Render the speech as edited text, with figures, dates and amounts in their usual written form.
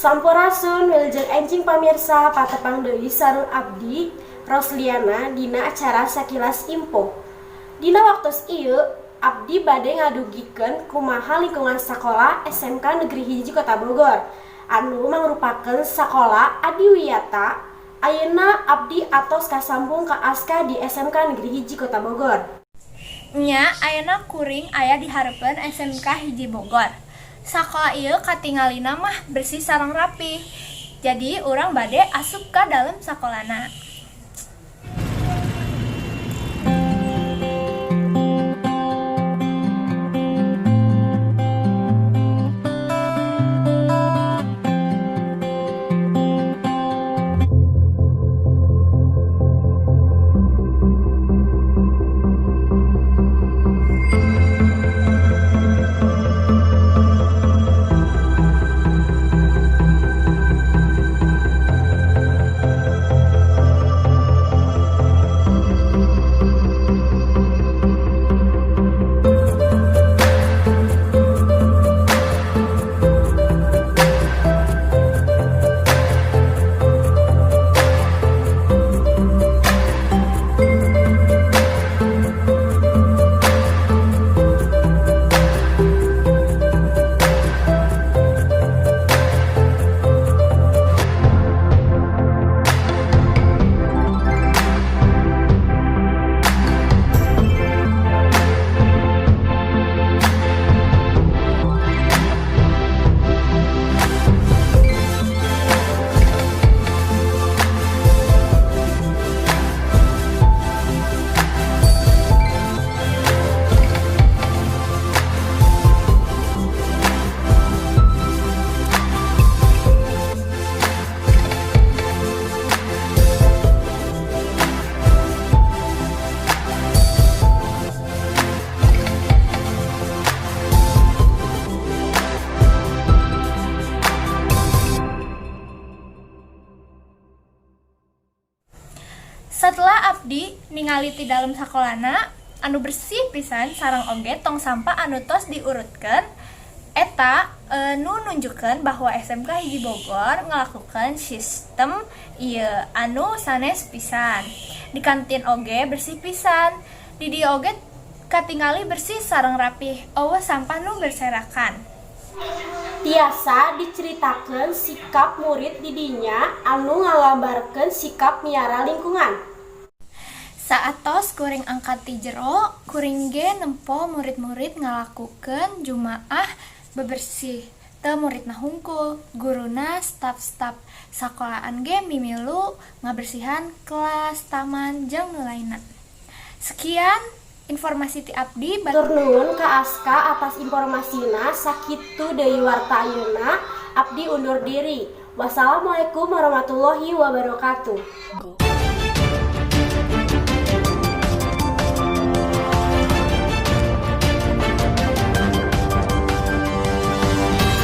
Sampurasun wilujeng enjing pamirsa patepang deui sareng abdi Rosliana dina acara Sakilas Info. Dina waktos ieu abdi bade ngadugikeun kumaha lingkungan sakola SMK Negeri Hiji Kota Bogor anu mangrupakeun sakola adiwiyata. Ayeuna abdi atos kasambung ka aska di SMK Negeri Hiji Kota Bogor. Nya ayeuna kuring aya di hareupeun SMK Hiji Bogor. Sakola ieu katingalina mah bersih sareng rapi. Jadi urang bade asup ka dalam sakolana. Setelah abdi ningali ti dalam sakolana anu bersih pisan sareng oge tong sampah anu tos diurutkeun eta nu nunjukkeun bahwa SMK Hiji Bogor ngalakukeun sistem ieu anu sanes pisan. Di kantin oge bersih pisan. Di dieu oge katingali bersih sareng rapih. Eueuh sampah nu berserakan. Tiasa diceritakeun sikap murid di dinya anu nggambarkeun sikap miara lingkungan. Saatos kuring angkat ti jero, kuring ge nempo murid-murid ngalakukeun jumaah bebersih. Teu muridna hungkul, guruna staf-staf sakolaan ge mimilu ngabersihan kelas, taman, jeung nu lainna. Sekian informasi ti abdi. Tur nuhun ka Aska atas informasina. Sakitu deui warta ayeuna. Abdi undur diri. Wassalamualaikum warahmatullahi wabarakatuh.